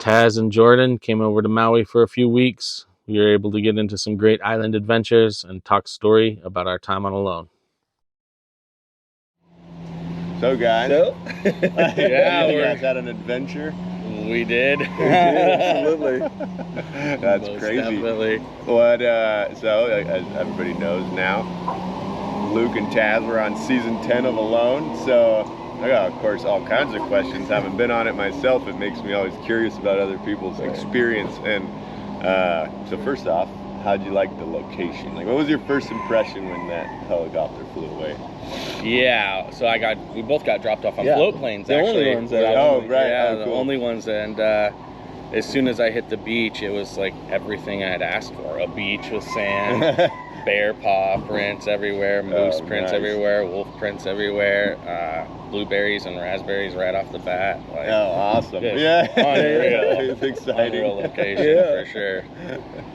Taz and Jordan came over to Maui for a few weeks. We were able to get into some great island adventures and talk story about our time on Alone. So guys, yeah, you guys had an adventure. We did. Absolutely. That's Most crazy. Definitely. What? So as everybody knows now, Luke and Taz were on season 10 of Alone. So I got, of course, all kinds of questions. Haven't been on it myself. It makes me always curious about other people's experience. And so first off, how'd you like the location? Like, what was your first impression when that helicopter flew away? Yeah, so we both got dropped off on float planes. The actually. only ones that Yeah, cool. the only ones. And as soon as I hit the beach, it was like everything I had asked for: a beach with sand, bear paw prints everywhere, moose prints everywhere, wolf prints everywhere, blueberries and raspberries right off the bat. Like, awesome. Yeah, unreal. It's exciting. Unreal location for sure.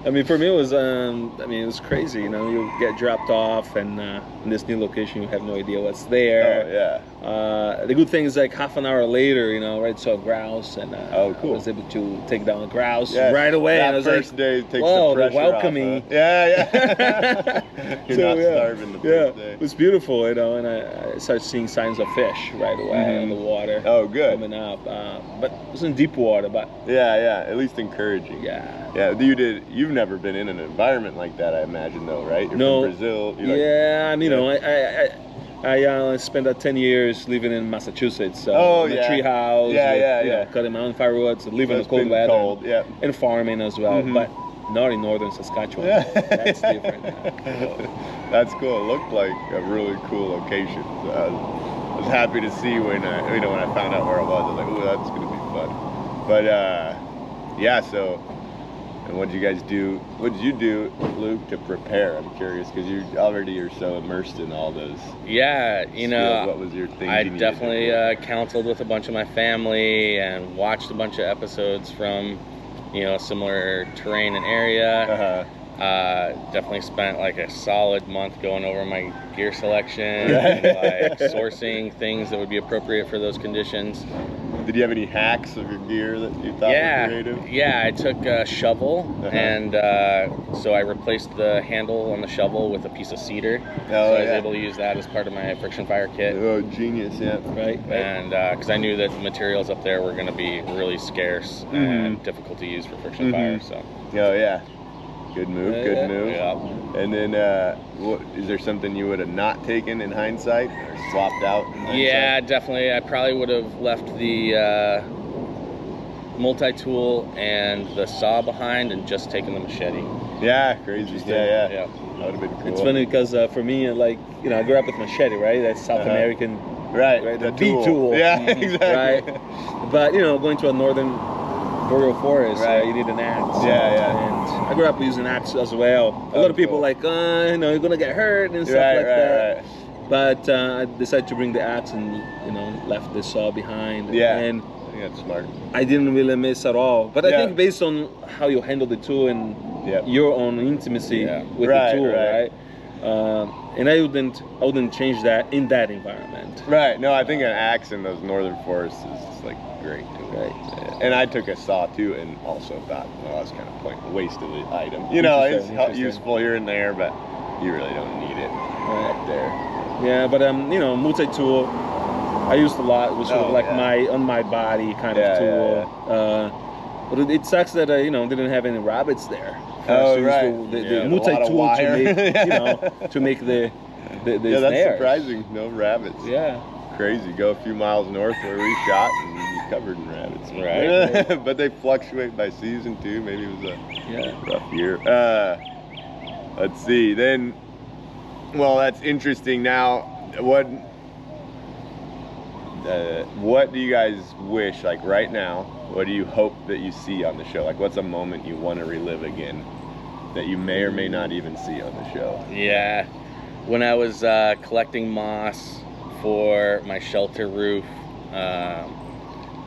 I mean, for me, it was it was crazy. You know, you get dropped off, and in this new location, you have no idea what's there. The good thing is, like, half an hour later, you know, right, saw a grouse, and cool. I was able to take down a grouse Yes, right away. That and I was first like, day takes whoa, the pressure they're welcoming. off, huh? Yeah. You're not starving the first day. It was beautiful, you know, and I started seeing signs of fish right away on the water. Oh, good. Coming up, but it was in deep water, but at least encouraging. Yeah. You've never been in an environment like that, I imagine, though, right? You're No. from Brazil. I mean, you know, I spent 10 years living in Massachusetts. In a tree house. You know, cutting my own firewood, living in the cold weather. And farming as well, but not in northern Saskatchewan. That's different. That's cool. It looked like a really cool location. So I was happy to see when I found out where it was. I was like, "Ooh, that's gonna be fun." But so. And what did you guys do? What did you do, Luke, to prepare? I'm curious because you're so immersed in all those. Yeah, you know, what was your thing? I definitely counseled with a bunch of my family and watched a bunch of episodes from, you know, similar terrain and area. Definitely spent like a solid month going over my gear selection, and, like sourcing things that would be appropriate for those conditions. Did you have any hacks of your gear that you thought were creative? Yeah, I took a shovel, and so I replaced the handle on the shovel with a piece of cedar. So I was able to use that as part of my friction fire kit. Oh, genius, yeah. Right. And because I knew that the materials up there were going to be really scarce and difficult to use for friction fire. So. Oh, yeah. Good move, good move. Yeah. And then, is there something you would have not taken in hindsight or swapped out in hindsight? Yeah, definitely. I probably would have left the multi-tool and the saw behind and just taken the machete. Yeah, crazy. Yeah. That would have been cool. It's funny because for me, like, you know, I grew up with machete, right? That's South American. Right, the B-tool. Yeah, exactly. Right? But, you know, going to a northern boreal forest, you need an axe. And I grew up using axe as well. A lot of people like, you know, you're gonna get hurt and stuff like that. But I decided to bring the axe and, you know, left the saw behind. Yeah, and I think that's smart. I didn't really miss at all. But I think based on how you handle the tool and your own intimacy with the tool, right? And I wouldn't change that in that environment. Right. No, I think an axe in those northern forests is just like great too. Right. And I took a saw too, and also thought, well, that's kind of waste of the item. You know, it's useful here and there, but you really don't need it up there. Yeah, but you know, multi-tool, I used a lot. It was sort of like my on my body kind of tool. But it sucks that you know, didn't have any rabbits there. The multi-tool to make, you know, to make the that's snares. surprising. No rabbits. Yeah. Crazy. Go a few miles north where we shot and you're covered in rabbits. Right. But they fluctuate by season too. Maybe it was a rough year. Let's see. Then, well, that's interesting. Now, what do you guys wish, like right now, what do you hope that you see on the show? Like, what's a moment you want to relive again that you may or may not even see on the show? Yeah. When I was collecting moss for my shelter roof, I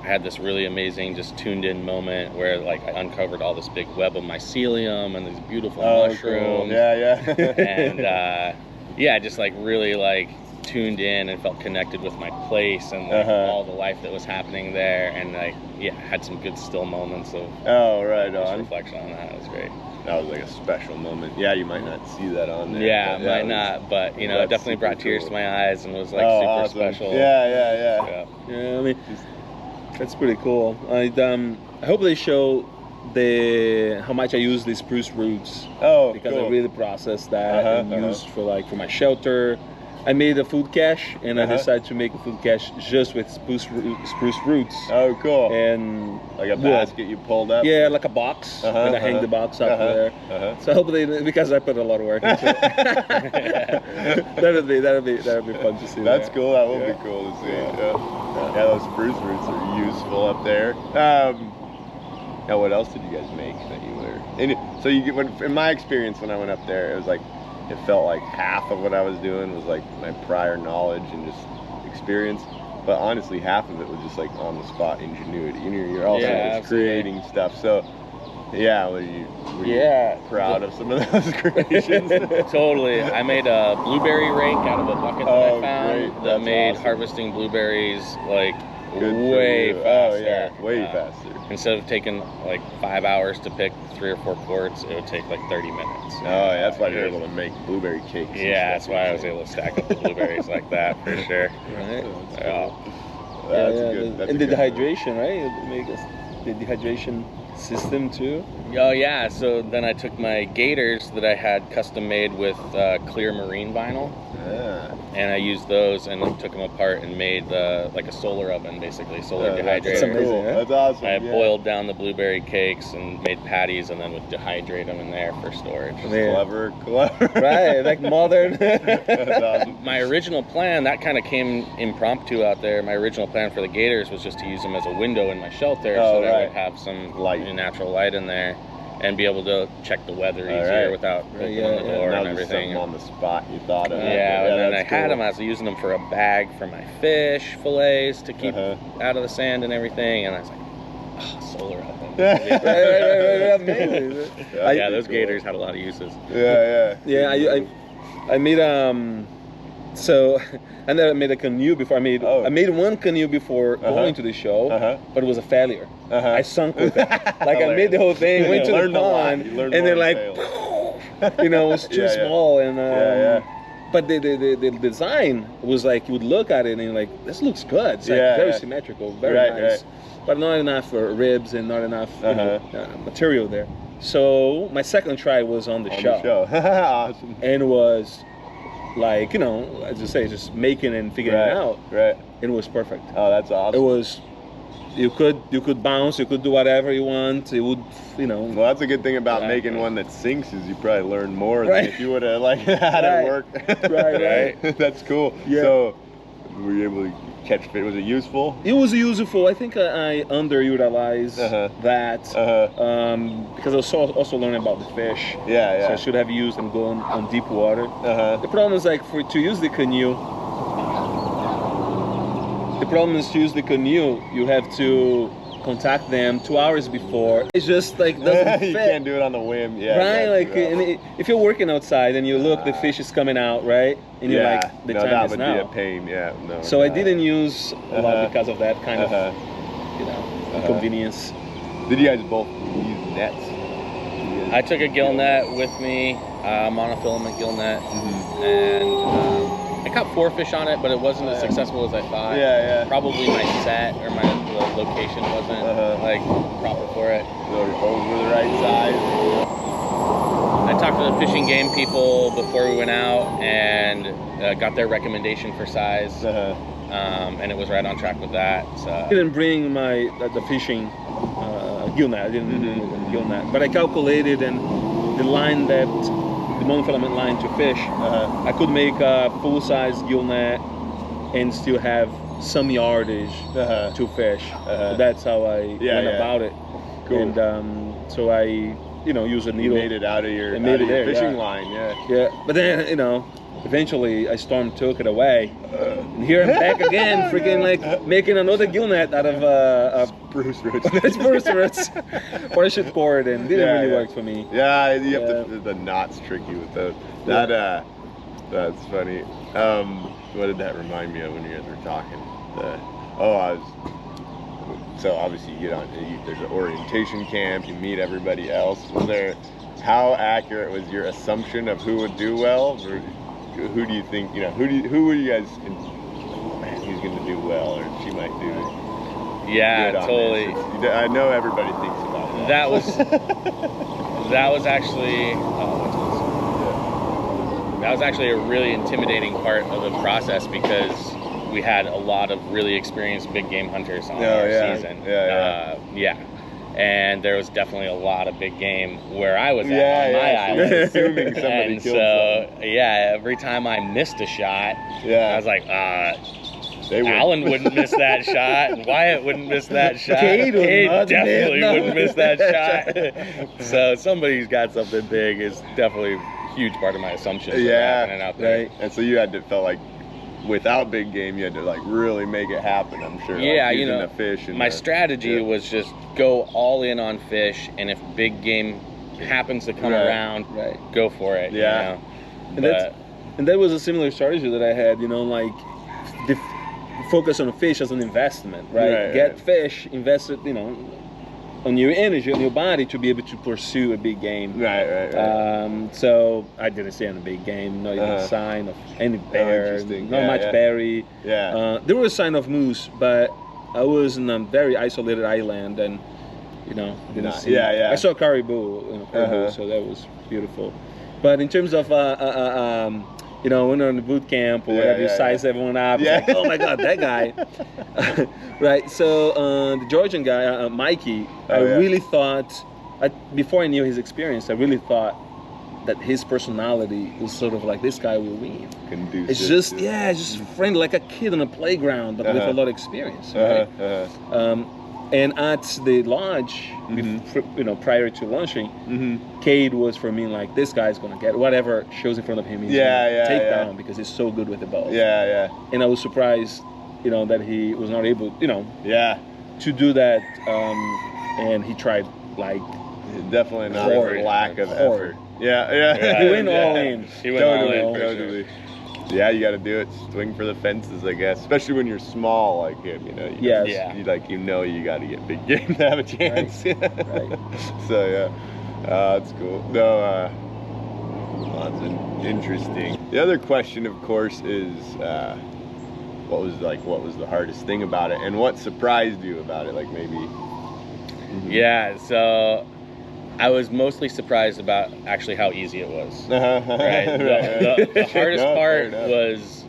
had this really amazing, just tuned in moment where like I uncovered all this big web of mycelium and these beautiful mushrooms. Cool. Yeah. And just like really like tuned in and felt connected with my place and like, all the life that was happening there, and like had some good still moments of reflection on that. It was great. That was like a special moment. Yeah, you might not see that on there. Yeah, might not, but you know, it definitely brought tears to my eyes and was like super awesome. special. Yeah. I mean, that's pretty cool. I hope they show how much I use the spruce roots. Because cool. I really processed that and used for my shelter. I made a food cache, and I decided to make a food cache just with spruce roots. Oh, cool. And like a basket you pulled up? Yeah, like a box. And I hang the box up there. So hopefully, because I put a lot of work into it, that'd be fun to see. That's cool. That will be cool to see. Yeah, those spruce roots are useful up there. Now, what else did you guys make that you were? So in my experience when I went up there, it was like, it felt like half of what I was doing was like my prior knowledge and just experience, but honestly half of it was just like on the spot ingenuity. You're also just creating stuff. So were you proud of some of those creations? Totally. I made a blueberry rake out of a bucket that I found that made awesome. Harvesting blueberries like Good way faster. Way faster. Instead of taking like 5 hours to pick 3 or 4 quarts, it would take like 30 minutes. That's why you're able to make blueberry cakes. Yeah, that's why I was able to stack up the blueberries like that for sure. Right. That's good. And the dehydration, right? Make the dehydration system too. Oh yeah. So then I took my gators that I had custom made with clear marine vinyl. And I used those and took them apart and made like a solar oven, basically, solar dehydrator. That's amazing. That's awesome. I boiled down the blueberry cakes and made patties and then would dehydrate them in there for storage. Clever. Right, like modern. That's awesome. My original plan, that kind of came impromptu out there. My original plan for the gators was just to use them as a window in my shelter so that I would have some natural light in there and be able to check the weather easier without opening the door and everything. On the spot you thought of. Yeah, and then I had them. I was using them for a bag for my fish fillets to keep out of the sand and everything. And I was like, solar oven. Yeah, those gators had a lot of uses. Yeah, I made so, and then I made a canoe before. I made one canoe before going to the show, but it was a failure. I sunk with it. Like I made the whole thing, went to the pond, and then like, it was too small. And but the design was like, you would look at it and you're like, this looks good. It's like very symmetrical, very nice, but not enough ribs and not enough material there. So my second try was on the show. Awesome. And it was like, as you say, just making and figuring it out. Right. It was perfect. Oh, that's awesome. It was, you could bounce, you could do whatever you want. It would, Well, that's a good thing about making one that sinks is you probably learn more than if you would have had it work. Right. That's cool. Yeah. So, were you able to catch fish? Was it useful? It was useful. I think I underutilized that because I was also learning about the fish. So I should have used them going on deep water. The problem is to use the canoe. The problem is to use the canoe, you have to contact them 2 hours before. It's just like doesn't fit. You can't do it on the whim. If you're working outside and you look, the fish is coming out, right? And you're like, the time is now. That would be a pain. So I didn't use a lot because of that kind of, inconvenience. Did you guys both use nets? I took a gill net with me, monofilament gill net, and I caught 4 fish on it, but it wasn't as successful as I thought. Probably my set or my location wasn't proper for it. So your bows were the right size. I talked to the fishing game people before we went out and got their recommendation for size, and it was right on track with that. So I didn't bring the fishing gill net. I didn't bring gill net, but I calculated and the line that. The monofilament line to fish, I could make a full-size gill net and still have some yardage to fish. So that's how I went about it. Cool. And so I, use a needle. You made it out of your fishing line, But then, eventually I took it away. And here I'm back again, freaking making another gill net out of spruce roots. Spruce roots. Parachute cord, and didn't really work for me. Yeah, you have to, the knots tricky with those. That's funny. What did that remind me of when you guys were talking? So obviously you get on, there's an orientation camp, you meet everybody else. How accurate was your assumption of who would do well? Or who do you think, who were you guys, man, he's going to do well, or she might do Yeah, totally. I know everybody thinks about that. That was actually, that was actually a really intimidating part of the process, because we had a lot of really experienced big game hunters on our season. And there was definitely a lot of big game where I was at on my island. Assuming somebody killed someone. Every time I missed a shot, I was like, Alan wouldn't miss that shot, and Wyatt wouldn't miss that shot. Cade definitely wouldn't miss that shot. So somebody's got something big is definitely a huge part of my assumptions. Happening out there. Right. And so you felt like, without big game, you had to like really make it happen, I'm sure. Yeah, like using the fish. And my strategy was just go all in on fish, and if big game happens to come around, go for it. Yeah. And that was a similar strategy that I had, focus on fish as an investment, right? Get fish, invest it, on your energy, on your body, to be able to pursue a big game. Right. So I didn't see any big game, not even a sign of any bear, not much berry. There was a sign of moose, but I was in a very isolated island, and didn't see. I saw caribou, so that was beautiful. But in terms of when you're in the boot camp or whatever, you size everyone up. It's like, oh my God, that guy. Right. So the Georgian guy, Mikey, I really thought, before I knew his experience, I really thought that his personality was sort of like, this guy will win. It's just friendly, like a kid on a playground, but with a lot of experience. Right? And at the lodge, prior to launching, Cade was for me like, this guy's gonna get whatever shows in front of him. He's gonna take down, because he's so good with the bow. And I was surprised, that he was not able, to do that. And he tried like definitely not for lack of effort. He went all in. He went all in. Totally. Yeah, you got to do it. Swing for the fences, I guess. Especially when you're small like him, You you got to get big game to have a chance. Right. So that's cool. No, that's interesting. The other question, of course, is what was the hardest thing about it, and what surprised you about it? Like maybe. Yeah. So I was mostly surprised about actually how easy it was. Right. The hardest part was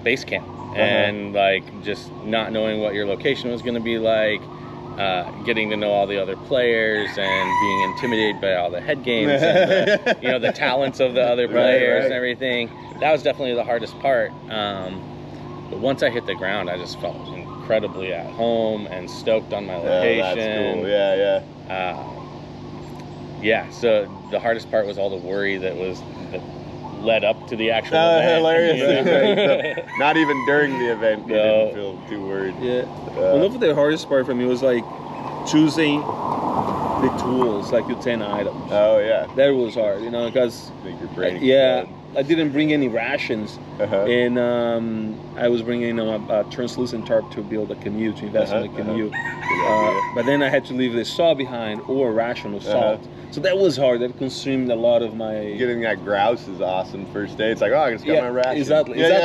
base camp, and like just not knowing what your location was going to be like, getting to know all the other players, and being intimidated by all the head games, and the talents of the other players and everything. That was definitely the hardest part. But once I hit the ground, I just felt incredibly at home and stoked on my location. That's cool. So the hardest part was all the worry that led up to the actual event. Hilarious. Not even during the event, you didn't feel too worried. One of the hardest part for me was like choosing the tools, like your 10 items. That was hard, because I didn't bring any rations, and I was bringing a translucent tarp to build a canoe, to invest in a canoe. But then I had to leave the saw behind, or a ration of salt. So that was hard. That consumed a lot of my. Getting that grouse is awesome. First day, it's like, I just got my ration. Exactly. And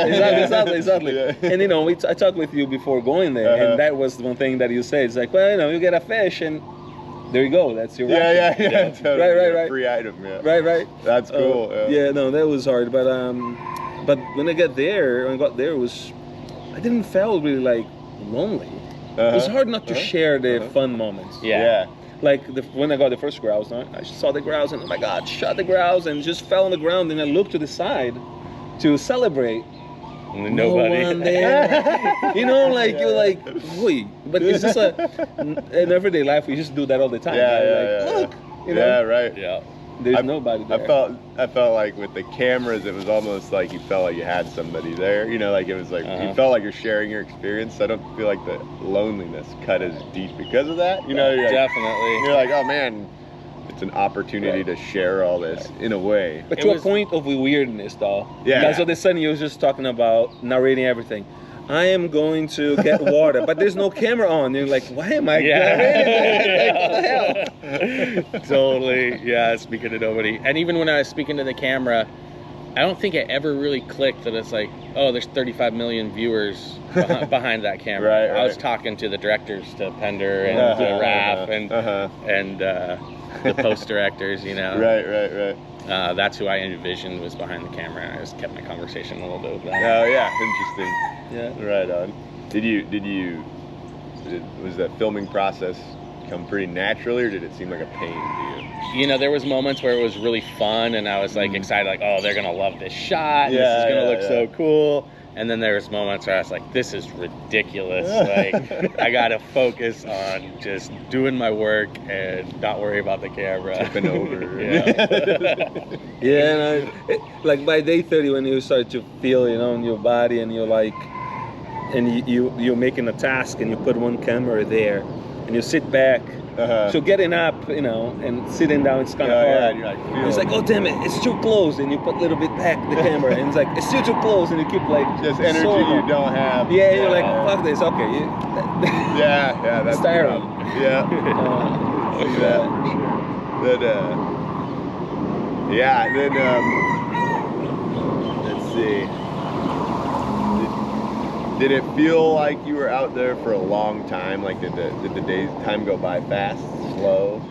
I talked with you before going there, and that was one thing that you said. It's like, well, you get a fish, and there you go. That's your ration. Totally. Right. Free item. Right. That's cool. That was hard. But when I got there, I didn't feel really like lonely. It was hard not to share the fun moments. Like when I got the first grouse, I saw the grouse, and oh my God, shot the grouse, and just fell on the ground. And I looked to the side to celebrate. Nobody. No one there. You're like, wait. But it's just in everyday life, we just do that all the time. Look. Right. There's nobody there. I felt like with the cameras, it was almost like you felt like you had somebody there. Like it was like you felt like you're sharing your experience. I don't feel like the loneliness cut as deep because of that. Definitely. You're like, oh man, it's an opportunity to share all this in a way. But to a point of weirdness, though. Yeah. That's what the son, he was just talking about narrating everything. I am going to get water, but there's no camera on. You're like, why am I narrating that? Like, what the hell? Totally. Yeah, speaking to nobody. And even when I was speaking to the camera, I don't think it ever really clicked that it's like, oh, there's 35 million viewers behind that camera. Right. I was talking to the directors, to Pender and to Raph and the post directors, you know. Right. That's who I envisioned was behind the camera. I just kept my conversation a little bit with them. Oh yeah, interesting. Yeah. Right on. Was that filming process come pretty naturally, or did it seem like a pain to you? You know, there was moments where it was really fun, and I was like excited, like, oh, they're gonna love this shot. This is gonna look so cool. And then there was moments where I was like, this is ridiculous. Like, I gotta focus on just doing my work and not worry about the camera. Tipping over. Like by day 30, when you start to feel, you know, in your body, and you're like, and you're making a task, and you put one camera there, and you sit back. So getting up, you know, and sitting down, it's kind of hard. You're like, it's like, oh damn it, it's too close, and you put a little bit back the camera, and it's like, it's still too close, and you keep like just energy you don't have. Yeah, you're like, fuck this, okay. Yeah, that's tiring. Yeah. See that. And then let's see. Did it feel like you were out there for a long time? Like, did the days time go by fast, slow?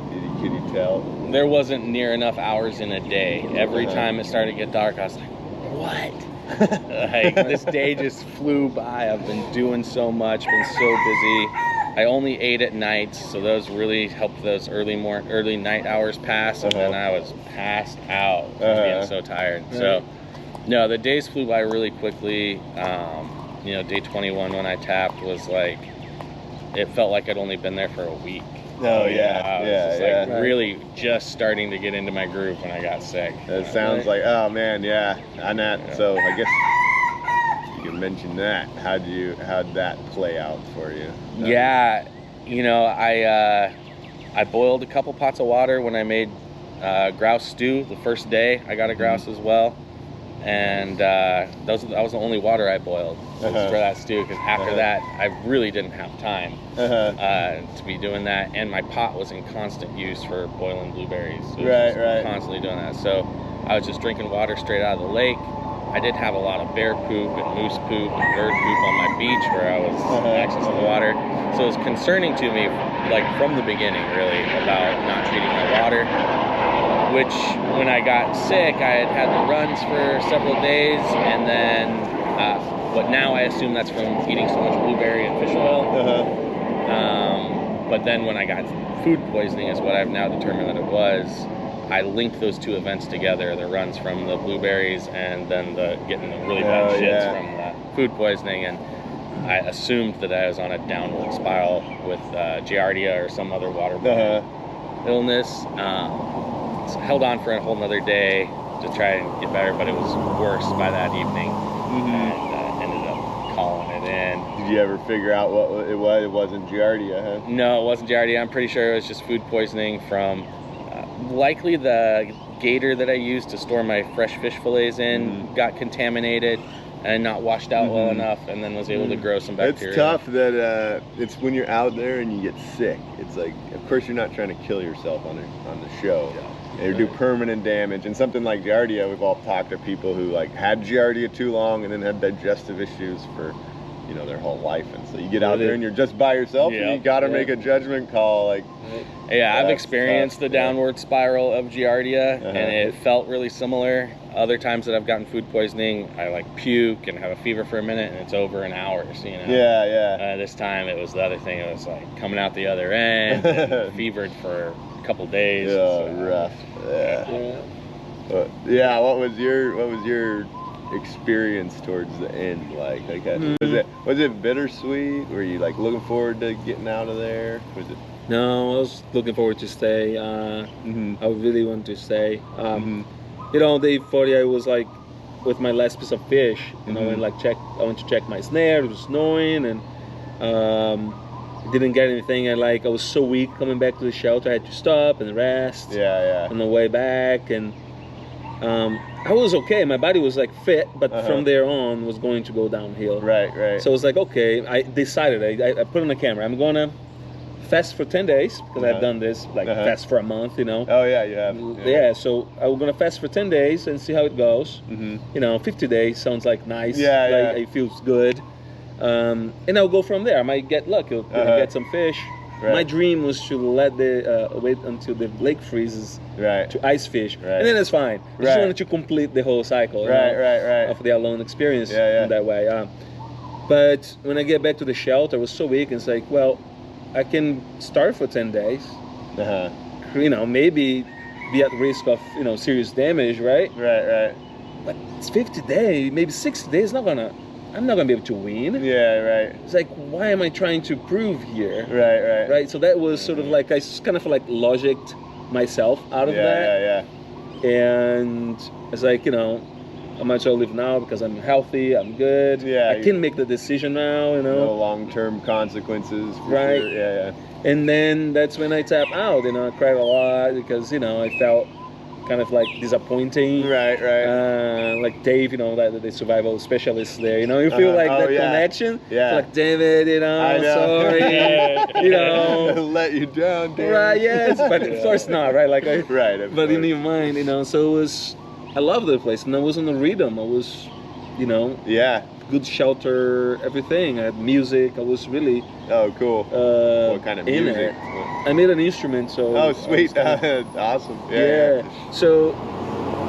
Could you tell? There wasn't near enough hours in a day. Every time it started to get dark, I was like, what? Like, this day just flew by. I've been doing so much, been so busy. I only ate at night, so those really helped those early night hours pass, and then I was passed out from being so tired. So, no, the days flew by really quickly. You know, day 21 when I tapped was like, it felt like I'd only been there for a week. Oh really just starting to get into my groove when I got sick. It sounds like, oh man, on that. So I guess you can mention that. How'd that play out for you? Yeah, you know, I boiled a couple pots of water when I made grouse stew the first day. I got a grouse as well. And that was the only water I boiled for that stew, because after that I really didn't have time to be doing that, and my pot was in constant use for boiling blueberries. So constantly doing that. So I was just drinking water straight out of the lake. I did have a lot of bear poop and moose poop and bird poop on my beach where I was accessing the water. So it was concerning to me, like from the beginning, really, about not treating my water. Which, when I got sick, I had the runs for several days, and then, but now I assume that's from eating so much blueberry and fish oil. But then when I got food poisoning, is what I've now determined that it was, I linked those two events together, the runs from the blueberries and then getting the really bad shits from the food poisoning, and I assumed that I was on a downward spiral with Giardia or some other waterborne illness. Held on for a whole nother day to try and get better, but it was worse by that evening, and ended up calling it in. Did you ever figure out what it was? It wasn't Giardia, huh? No, it wasn't Giardia. I'm pretty sure it was just food poisoning from likely the gator that I used to store my fresh fish fillets in got contaminated and not washed out well enough, and then was able to grow some bacteria. It's tough that it's when you're out there and you get sick. It's like, of course, you're not trying to kill yourself on the show. Or do permanent damage. And something like Giardia, we've all talked to people who like had Giardia too long and then had digestive issues for, you know, their whole life. And so you get out there and you're just by yourself, and you got to make a judgment call. Like, I've experienced the downward spiral of Giardia, and it felt really similar. Other times that I've gotten food poisoning, I like puke and have a fever for a minute, and it's over in hours. You know. This time it was the other thing. It was like coming out the other end, and fevered for a couple days. Rough. What was your experience towards the end like? Was it bittersweet? Were you like looking forward to getting out of there? Was it? No, I was looking forward to stay. I really want to stay. You know, day 40, I was like with my last piece of fish. You know, and like I went to check my snare. It was snowing, and didn't get anything. And like I was so weak coming back to the shelter, I had to stop and rest. On the way back, and I was okay. My body was like fit, but from there on was going to go downhill. Right. So it was like, okay, I decided. I put on the camera. I'm gonna fast for 10 days because I've done this, like fast for a month, you know. Oh yeah, you have. Yeah, so I'm gonna fast for 10 days and see how it goes. You know, 50 days sounds like nice. It feels good. And I'll go from there. I might get lucky, get some fish. My dream was to let the wait until the lake freezes to ice fish, and then it's fine. I just wanted to complete the whole cycle, of the alone experience in that way. But when I get back to the shelter, I was so weak, and it's like, well, I can start for 10 days. You know, maybe be at risk of serious damage, right? But it's 50 days, maybe 60 days. I'm not gonna be able to win. It's like, why am I trying to prove here? Right. So that was sort of like, I kind of like logicked myself out of that. And it's like, I might as well live now because I'm healthy, I'm good. I can make the decision now, No long-term consequences. Sure. And then that's when I tap out. I cried a lot because I felt kind of like disappointing. Like Dave, the survival specialist there. You feel like that connection. Like, damn it, I'm sorry. Let you down, Dave. Right, yes, but of course not, right? Like, but in your mind, so it was. I love the place, and I was on the rhythm. I was, good shelter, everything. I had music. I was really. Oh, cool. What kind of music? I made an instrument, so. Oh, sweet! Awesome. Yeah. So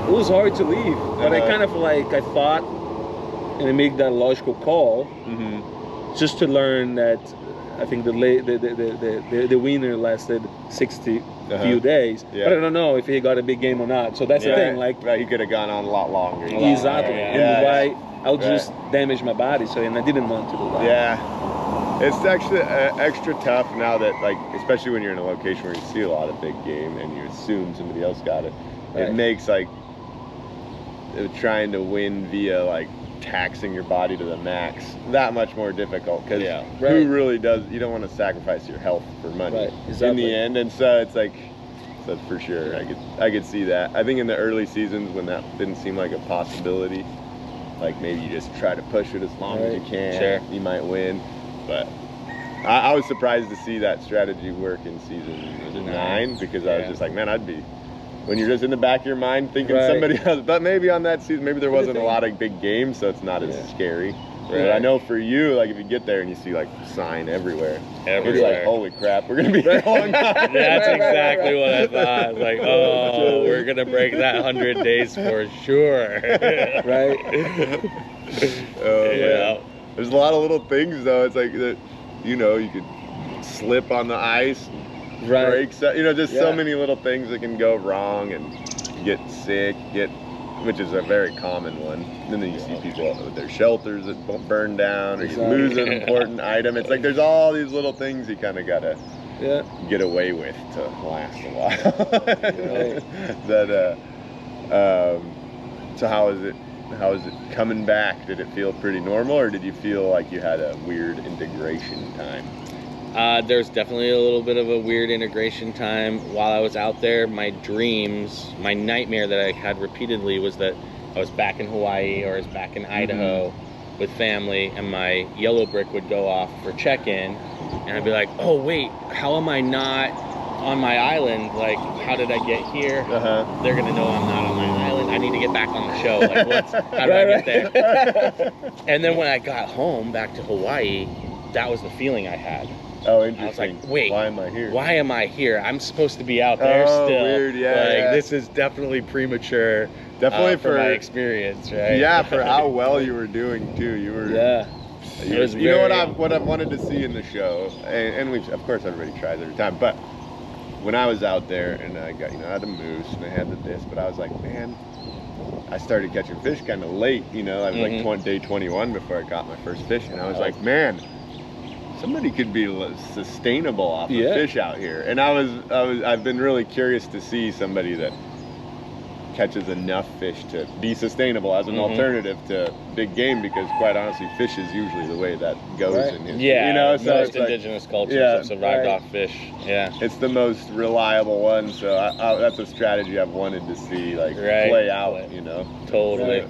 it was hard to leave, but I kind of I thought, and I made that logical call, just to learn that. I think the winner lasted 60 few days, but I don't know if he got a big game or not. So that's the thing. Like, he could have gone on a lot longer. Exactly, and why I'll just damage my body. So, and I didn't want to do that. It's actually extra tough now that, like, especially when you're in a location where you see a lot of big game and you assume somebody else got it. It makes like trying to win via like taxing your body to the max that much more difficult, because who really does? You don't want to sacrifice your health for money in the end, and so it's like, so for sure I could see that. I think in the early seasons when that didn't seem like a possibility, like maybe you just try to push it as long as you can, you might win. But I was surprised to see that strategy work in season 9, because I was just like, man, I'd be, when you're just in the back of your mind thinking somebody else, but maybe on that season, maybe there wasn't a lot of big games, so it's not as scary. But I know for you, like if you get there and you see like sign everywhere. You're like, holy crap, we're gonna be here a long time. That's exactly what I thought. Like, oh, we're gonna break that 100 days for sure. Man. There's a lot of little things though. It's like that, you could slip on the ice. Breaks, just so many little things that can go wrong, and get sick, which is a very common one. And then you see people with their shelters that burn down, or you lose an important item. It's like there's all these little things you kind of gotta get away with to last a while. So how is it coming back? Did it feel pretty normal, or did you feel like you had a weird integration time? There's definitely a little bit of a weird integration time. While I was out there, my dreams, my nightmare that I had repeatedly was that I was back in Hawaii or I was back in Idaho with family, and my yellow brick would go off for check-in, and I'd be like, oh wait, how am I not on my island? Like, how did I get here? They're gonna know I'm not on my island. I need to get back on the show. Like, how do I get there? And then when I got home back to Hawaii, that was the feeling I had. Oh, interesting. I was like, wait, why am I here? Why am I here? I'm supposed to be out there still. Weird, This is definitely premature. Definitely for my experience, right? Yeah, for how well you were doing too. You were. You know what I've wanted to see in the show, and we've, of course, everybody tries every time. But when I was out there and I got, I had the moose and I had this, but I was like, man, I started catching fish kind of late. I was like day 21 before I got my first fish, and I was like, man, somebody could be sustainable off of fish out here. And I've been really curious to see somebody that catches enough fish to be sustainable as an alternative to big game, because quite honestly, fish is usually the way that goes in history. Yeah, you know, so most indigenous cultures have survived off fish. Yeah, it's the most reliable one, so that's a strategy I've wanted to see play out. You know, totally.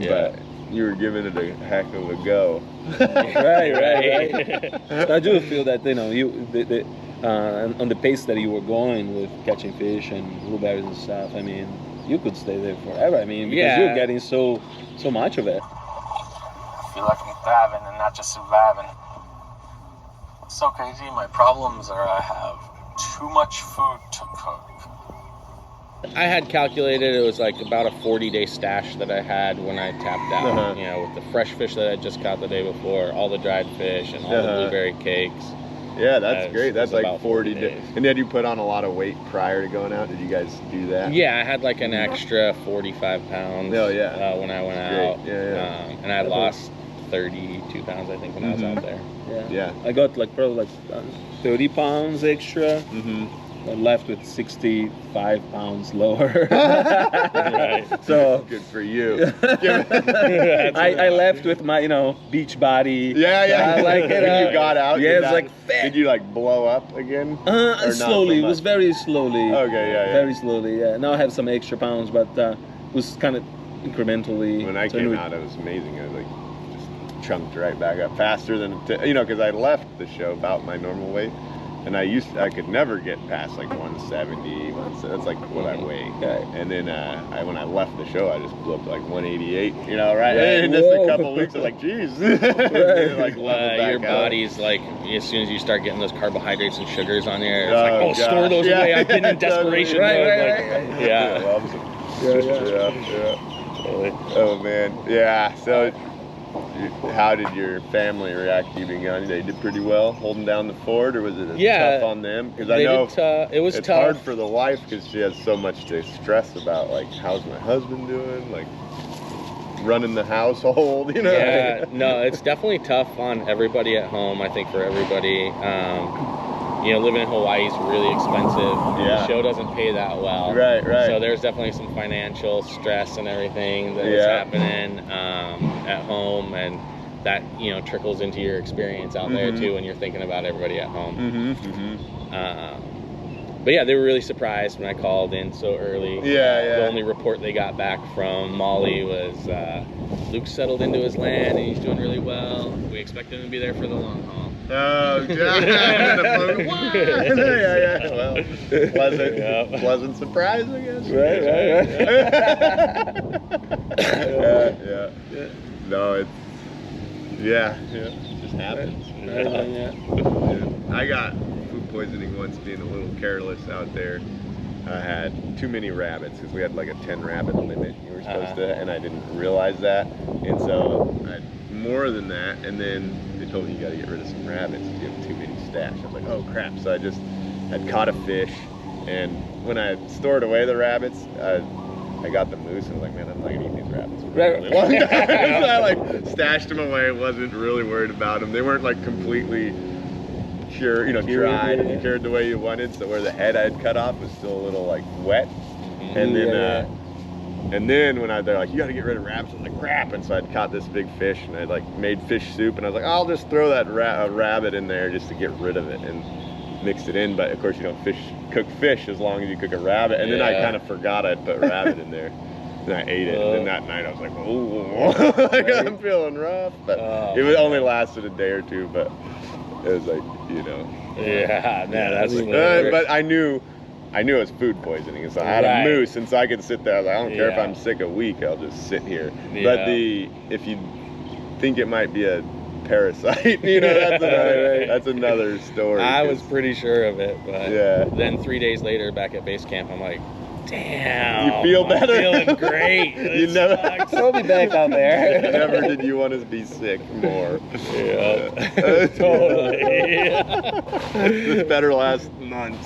But you were giving it a heck of a go. right. I do feel that on the pace that you were going with catching fish and blueberries and stuff, I mean, you could stay there forever. I mean, because you're getting so much of it. I feel like I'm thriving and not just surviving. It's so crazy. My problems are I have too much food to cook. I had calculated it was like about a 40-day stash that I had when I tapped out. You know, with the fresh fish that I just caught the day before, all the dried fish, and all the blueberry cakes. Yeah, that's great. That's like 40 days. And then you put on a lot of weight prior to going out. Did you guys do that? Yeah, I had like an extra 45 pounds. Oh yeah. When I went out. Yeah. And I lost 32 pounds, I think, when I was out there. Yeah. I got probably 30 pounds extra. I left with 65 pounds lower. So good for you. I left with my beach body. Yeah. Like it. When you got out, it's like fat. Did you blow up again? Slowly. It was very slowly. Okay, yeah. Very slowly. Yeah. Now I have some extra pounds, but it was kind of incrementally. When I came out, it was amazing. I just chunked right back up faster than because I left the show about my normal weight. And I could never get past 170. That's like what I weigh. And then when I left the show, I just blew up to 188. And just a couple weeks, I was like, geez. Your body's as soon as you start getting those carbohydrates and sugars on there, it's store those away. I've been in desperation mode. Yeah. Oh man, yeah. So, how did your family react to you being gone? They did pretty well holding down the fort, or was it tough on them? Because I know it was it's tough. hard for the wife because she has so much to stress about, how's my husband doing, running the household, Yeah, no, it's definitely tough on everybody at home. I think for everybody, living in Hawaii is really expensive. The show doesn't pay that well. Right. So there's definitely some financial stress and everything that was happening at home, and that trickles into your experience out there too when you're thinking about everybody at home. But yeah, they were really surprised when I called in so early. The only report they got back from Maui was Luke settled into his land and he's doing really well. We expect him to be there for the long haul. Oh, God. Well, pleasant surprise, I guess. Right. No, it's it just happens. I got food poisoning once being a little careless out there. I had too many rabbits because we had a 10 rabbit limit you were supposed to, and I didn't realize that, and so I had more than that, and then they told me you got to get rid of some rabbits if you have too many stash. I was like, oh crap! So I'd caught a fish, and when I had stored away the rabbits, I got the moose, and I was like, man, I'm not gonna eat these rabbits for a really long time. So I stashed them away. Wasn't really worried about them. They weren't completely cured, cured the way you wanted. So where the head I had cut off was still a little wet, and then. And then when they're like, you got to get rid of rabbits, I was like, crap. And so I'd caught this big fish, and I'd made fish soup, and I was like, I'll just throw that rabbit in there just to get rid of it, and mixed it in. But of course, you don't cook fish as long as you cook a rabbit. And then I kind of forgot I'd put rabbit in there, and I ate it. And then that night I was like, oh, I'm feeling rough. But it only lasted a day or two. But it was Yeah, man, that's. But I knew it was food poisoning, and so I had a moose, and so I could sit there. I was like, I don't care if I'm sick a week, I'll just sit here. But if you think it might be a parasite, that's another story. I was pretty sure of it, but then 3 days later, back at base camp, I'm like, damn, you feel better? I'm feeling great. Throw me back out there. Never did you want to be sick more. Totally. This better last month.